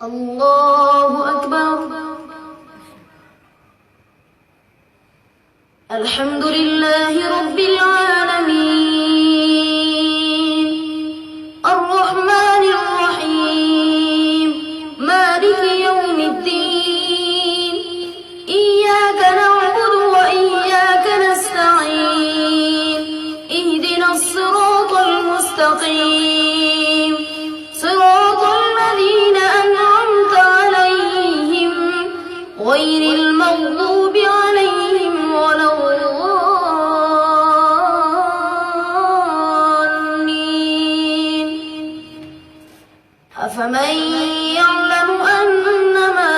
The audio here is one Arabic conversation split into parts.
الله أكبر. الحمد لله رب العالمين الرحمن الرحيم مالك يوم الدين إياك نعبد وإياك نستعين اهدنا الصراط المستقيم صراط الذين أنعمت عليهم غير المغضوب عليهم ولا الضالين. أفمن يعلم أنما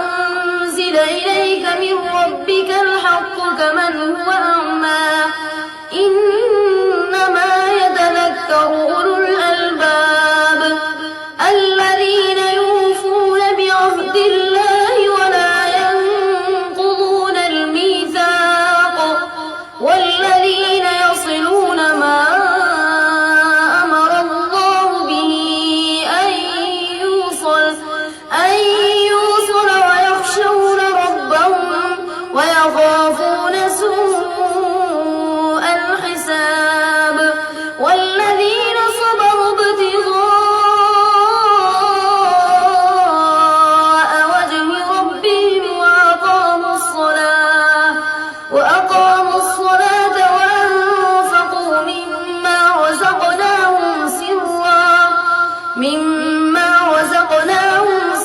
أنزل إليك من ربك الحق كمن هو أعمى إنما يتذكر أولو الألباب الذين يوفون بعهد الله ولا ينقضون الميثاق والذين يصلون ما أمر الله به أن يوصل ويخشون ربهم ويخافون سوء الحساب والذين صبروا ابتغاء وجه ربهم وأقاموا الصلاة وأنفقوا مما رزقناهم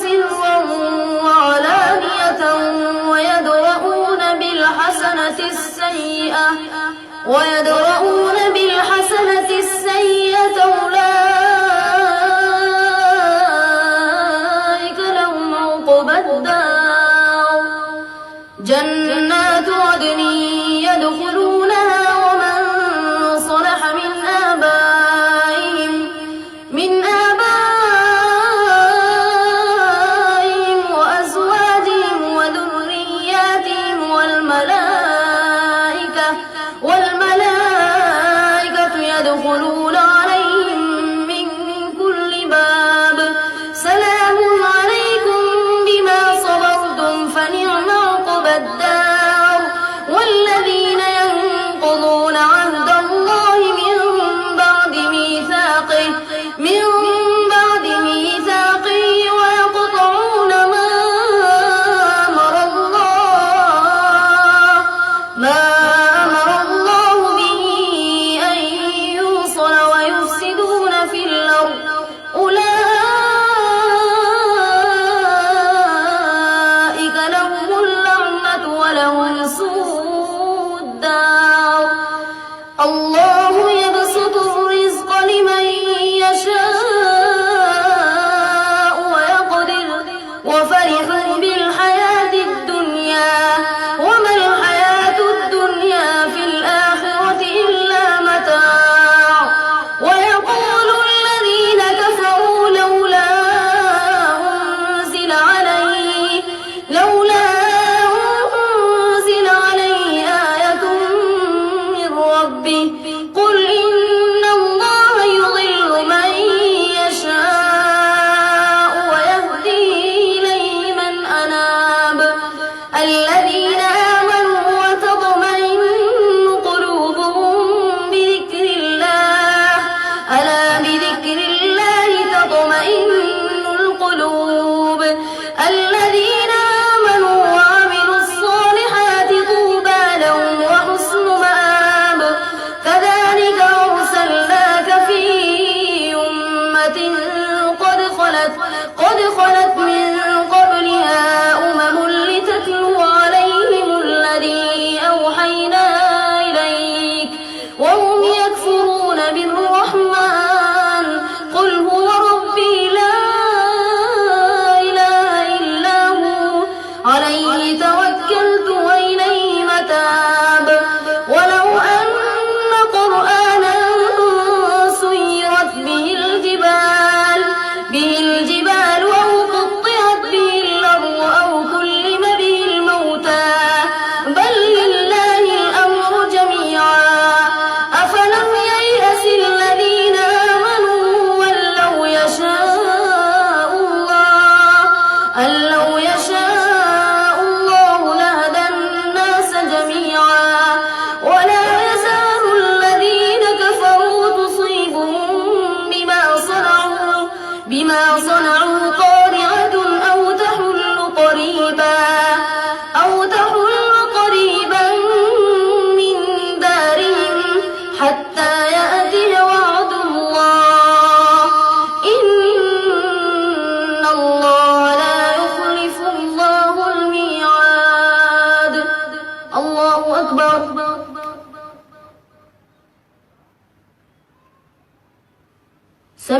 سرا وعلانية ويدرؤون بالحسنة السيئة أولئك لهم عقبى الدار جنات عدن يدخلونها ومن صلح من آبائهم وأزواجهم وذرياتهم والملائكة يدخلون عليهم من كل باب سلام عليكم بما صبرتم فنعم عقبى الدار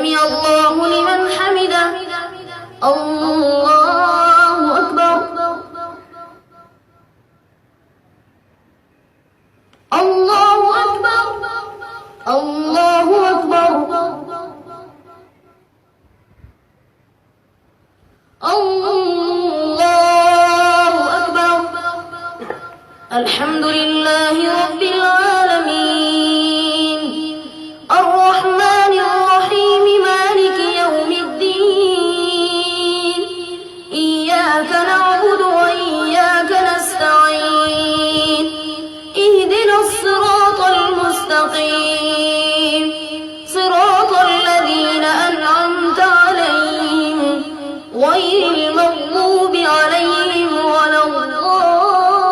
سمع الله لمن حمده الله أكبر الله أكبر الله أكبر الله أكبر الحمد لله رب العالمين الرحمن الرحيم مالك يوم الدين إياك نعبد وإياك نستعين اهدنا الصراط المستقيم صراط الذين أنعمت عليهم غير المغضوب عليهم ولا الضالين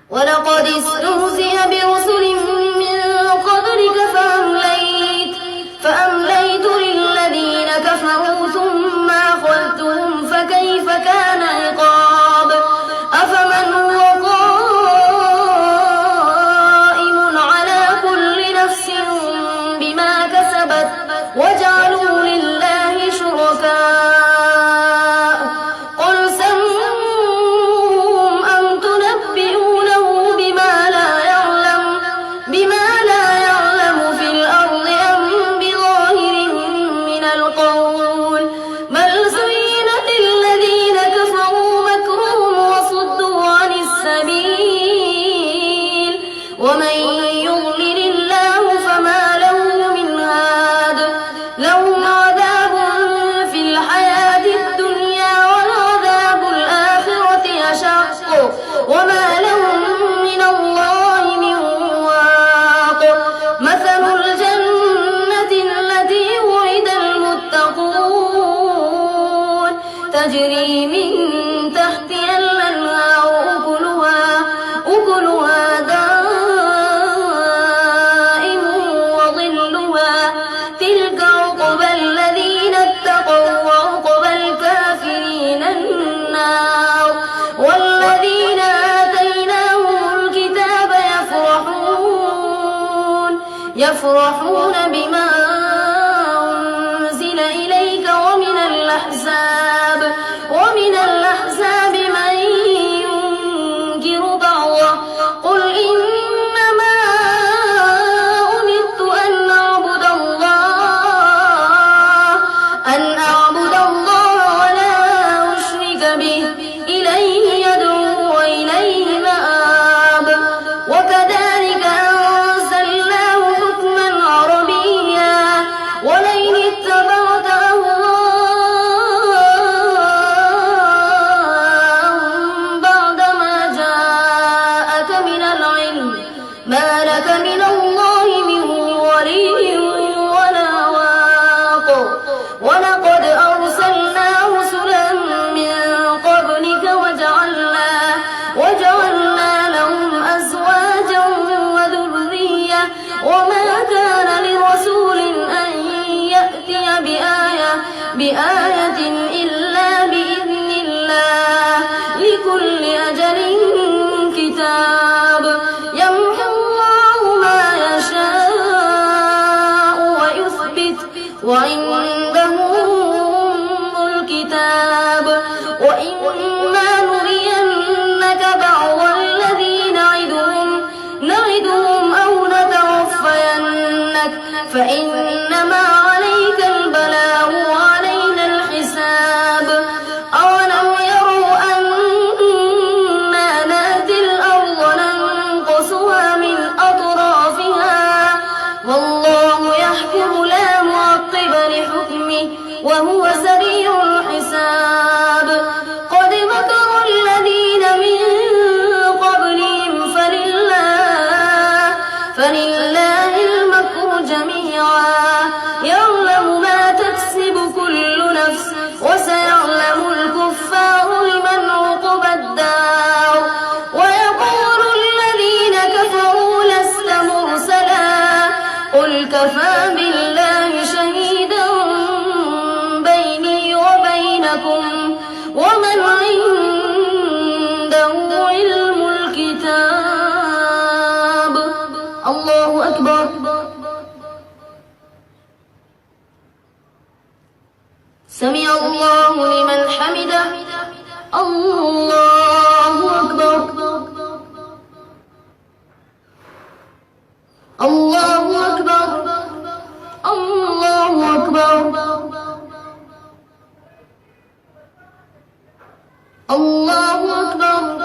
ولقد استهزئ برسل من قبلك فأمليت للذين كفروا ثم أخذتهم فكيف كان عقاب أفمن هو قائم على كل نفس بما كسبت وجعلوا لله شركاء قل سموهم أم تنبئونه بما لا يعلم في الأرض أم بظاهر من القول بل زين للذين كفروا مكرهم وصدوا عن السبيل ومن يضلل الله فما له من هاد لهم عذاب في الحياة الدنيا ولعذاب الآخرة أشق وما لهم من الله من واق مثل الجنة التي وعد المتقون تجري من تحتها الأنهار أكلها دائم وظلها تلك عقبى الذين اتقوا وعقبى الكافرين النار والذين آتيناهم الكتاب يفرحون بما أنزل إليك ومن الأحزاب من ينكر بعضه قل إنما أمرت أن أعبد الله ولا أشرك به إليه يدعو وإليه مآب وكذلك أنزلناه حكما عربيا ولئن اتبعت أهواءهم بعدما جاءك من العلم ما لك من الله من ولي ولا واق ولقد أرسلنا رسلا من قبلك وجعلنا لهم أزواجا وذرية وما كان لرسول أن يأتي بآية إلا بإذن الله لكل أجل كتاب يمحو الله ما يشاء ويثبت وعنده أم الكتاب وإما نرينك بعض الذي نعدهم أو نتوفينك فإنما عليك البلاغ وعلينا الحساب أولم يروا أنا نأتي الأرض ننقصها من أطرافها والله يحكم لا معقب لحكمه وهو سريع الحساب قد مكر الذين من قبلهم فلله المكر جميعا يعلم ما تكسب كل نفس وسيعلم الكفار لمن عقبى الدار ويقول الذين كفروا لست مرسلا قل كفى بالله شهيدا بيني وبينكم ومن عنده علم الكتاب. أكبر سمع الله لمن حمده الله أكبر الله أكبر الله أكبر الله أكبر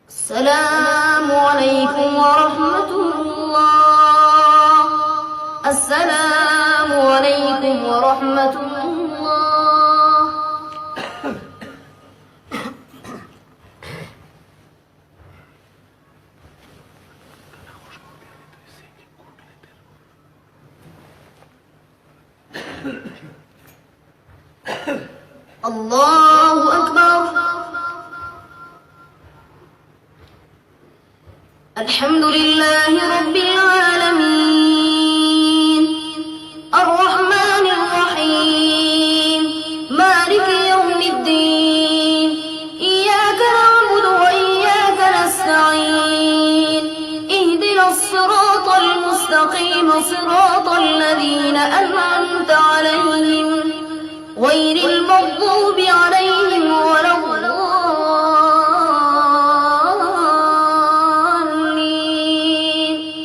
السلام عليكم ورحمة الله السلام عليكم ورحمة الله الله أكبر الحمد لله رب العالمين الرحمن الرحيم مالك يوم الدين إياك نعبد وإياك نستعين اهدنا الصراط المستقيم صراط الذين أنعمت عليهم غير المغضوب عليهم ولا الضالين